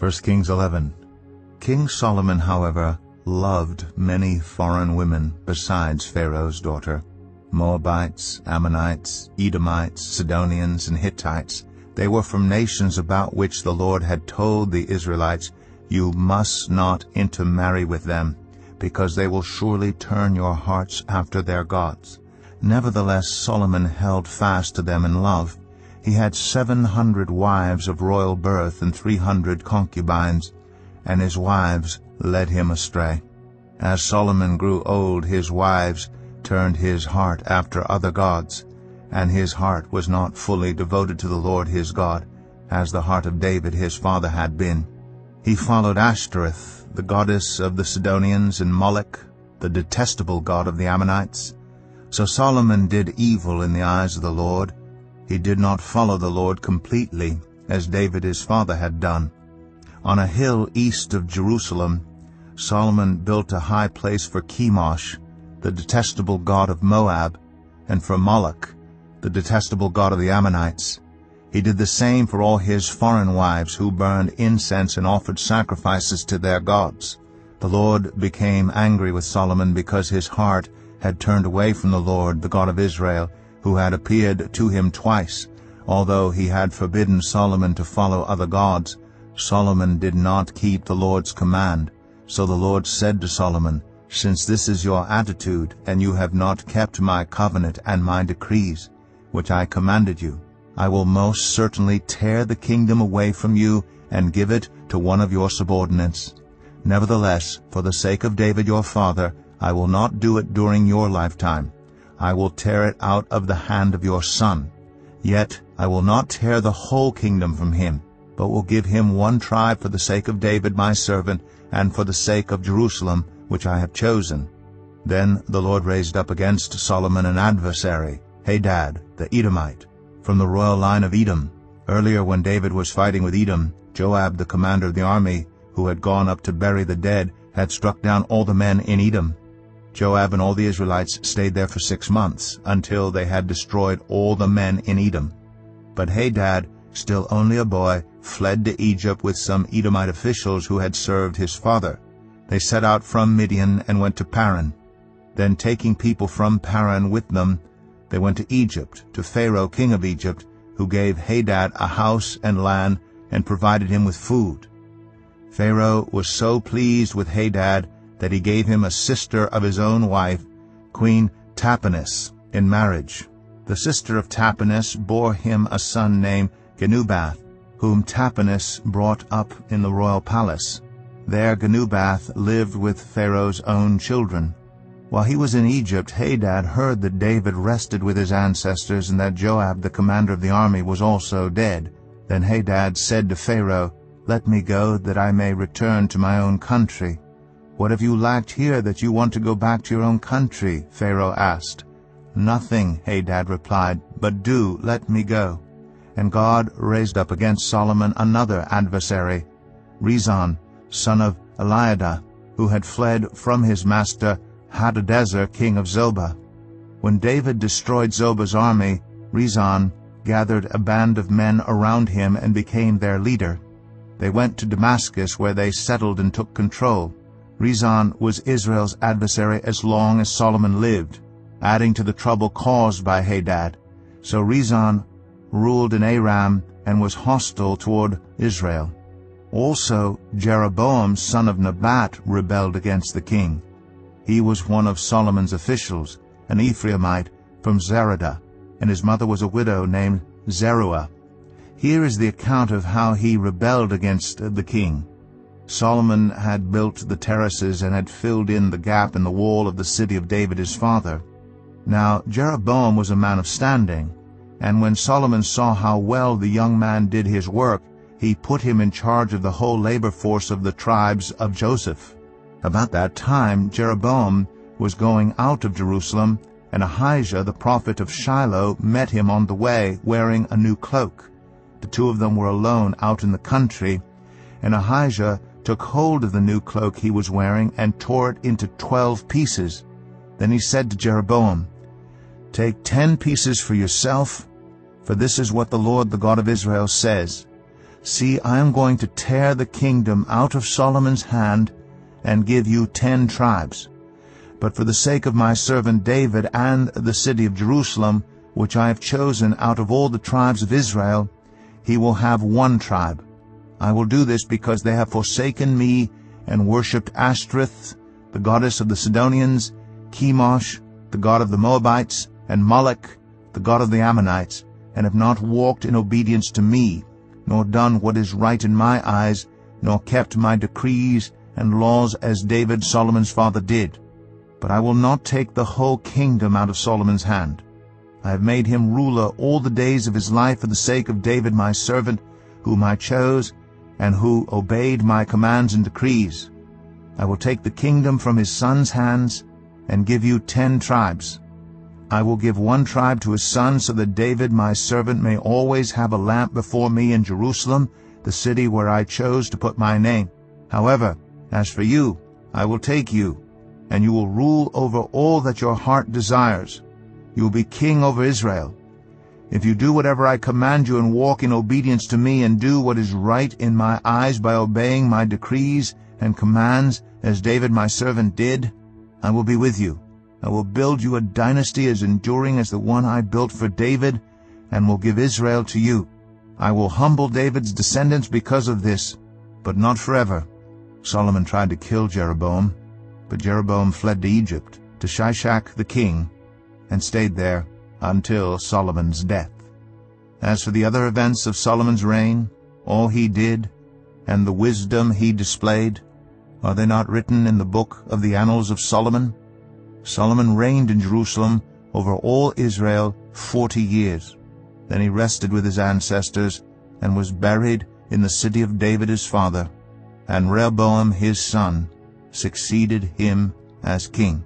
1 Kings 11. King Solomon, however, loved many foreign women besides Pharaoh's daughter: Moabites, Ammonites, Edomites, Sidonians, and Hittites. They were from nations about which the Lord had told the Israelites, "You must not intermarry with them, because they will surely turn your hearts after their gods." Nevertheless Solomon held fast to them in love. He had 700 wives of royal birth and 300 concubines, and his wives led him astray. As Solomon grew old, his wives turned his heart after other gods, and his heart was not fully devoted to the Lord his God, as the heart of David his father had been. He followed Ashtoreth, the goddess of the Sidonians, and Moloch, the detestable god of the Ammonites. So Solomon did evil in the eyes of the Lord. He did not follow the Lord completely, as David his father had done. On a hill east of Jerusalem, Solomon built a high place for Chemosh, the detestable god of Moab, and for Moloch, the detestable god of the Ammonites. He did the same for all his foreign wives, who burned incense and offered sacrifices to their gods. The Lord became angry with Solomon because his heart had turned away from the Lord, the God of Israel, who had appeared to him twice. Although he had forbidden Solomon to follow other gods, Solomon did not keep the Lord's command. So the Lord said to Solomon, "Since this is your attitude, and you have not kept my covenant and my decrees, which I commanded you, I will most certainly tear the kingdom away from you and give it to one of your subordinates. Nevertheless, for the sake of David your father, I will not do it during your lifetime. I will tear it out of the hand of your son. Yet I will not tear the whole kingdom from him, but will give him one tribe for the sake of David my servant, and for the sake of Jerusalem, which I have chosen." Then the Lord raised up against Solomon an adversary, Hadad the Edomite, from the royal line of Edom. Earlier, when David was fighting with Edom, Joab, the commander of the army, who had gone up to bury the dead, had struck down all the men in Edom. Joab and all the Israelites stayed there for 6 months, until they had destroyed all the men in Edom. But Hadad, still only a boy, fled to Egypt with some Edomite officials who had served his father. They set out from Midian and went to Paran. Then, taking people from Paran with them, they went to Egypt, to Pharaoh king of Egypt, who gave Hadad a house and land and provided him with food. Pharaoh was so pleased with Hadad that he gave him a sister of his own wife, Queen Tahpenes, in marriage. The sister of Tahpenes bore him a son named Genubath, whom Tahpenes brought up in the royal palace. There Genubath lived with Pharaoh's own children. While he was in Egypt, Hadad heard that David rested with his ancestors, and that Joab, the commander of the army, was also dead. Then Hadad said to Pharaoh, "Let me go, that I may return to my own country." "What have you lacked here that you want to go back to your own country?" Pharaoh asked. "Nothing," Hadad replied, "but do let me go." And God raised up against Solomon another adversary, Rezon, son of Eliada, who had fled from his master Hadadezer, king of Zobah. When David destroyed Zobah's army, Rezon gathered a band of men around him and became their leader. They went to Damascus, where they settled and took control. Rezon was Israel's adversary as long as Solomon lived, adding to the trouble caused by Hadad. So Rezon ruled in Aram and was hostile toward Israel. Also Jeroboam, son of Nebat, rebelled against the king. He was one of Solomon's officials, an Ephraimite from Zeradah, and his mother was a widow named Zeruah. Here is the account of how he rebelled against the king. Solomon had built the terraces and had filled in the gap in the wall of the city of David his father. Now Jeroboam was a man of standing, and when Solomon saw how well the young man did his work, he put him in charge of the whole labor force of the tribes of Joseph. About that time Jeroboam was going out of Jerusalem, and Ahijah the prophet of Shiloh met him on the way, wearing a new cloak. The two of them were alone out in the country, and Ahijah took hold of the new cloak he was wearing and tore it into 12 pieces. Then he said to Jeroboam, "Take 10 pieces for yourself, for this is what the Lord, the God of Israel, says. See, I am going to tear the kingdom out of Solomon's hand and give you 10 tribes. But for the sake of my servant David and the city of Jerusalem, which I have chosen out of all the tribes of Israel, he will have 1 tribe. I will do this because they have forsaken me and worshipped Ashtoreth, the goddess of the Sidonians, Chemosh, the god of the Moabites, and Moloch, the god of the Ammonites, and have not walked in obedience to me, nor done what is right in my eyes, nor kept my decrees and laws as David Solomon's father did. But I will not take the whole kingdom out of Solomon's hand. I have made him ruler all the days of his life for the sake of David my servant, whom I chose, and who obeyed my commands and decrees. I will take the kingdom from his son's hands and give you 10 tribes. I will give 1 tribe to his son, so that David my servant may always have a lamp before me in Jerusalem, the city where I chose to put my name. However, as for you, I will take you, and you will rule over all that your heart desires. You will be king over Israel. If you do whatever I command you and walk in obedience to me and do what is right in my eyes by obeying my decrees and commands, as David my servant did, I will be with you. I will build you a dynasty as enduring as the one I built for David, and will give Israel to you. I will humble David's descendants because of this, but not forever. Solomon tried to kill Jeroboam, but Jeroboam fled to Egypt, to Shishak the king, and stayed there until Solomon's death. As for the other events of Solomon's reign, all he did, and the wisdom he displayed, are they not written in the book of the annals of Solomon? Solomon reigned in Jerusalem over all Israel 40 years. Then he rested with his ancestors, and was buried in the city of David his father, and Rehoboam his son succeeded him as king.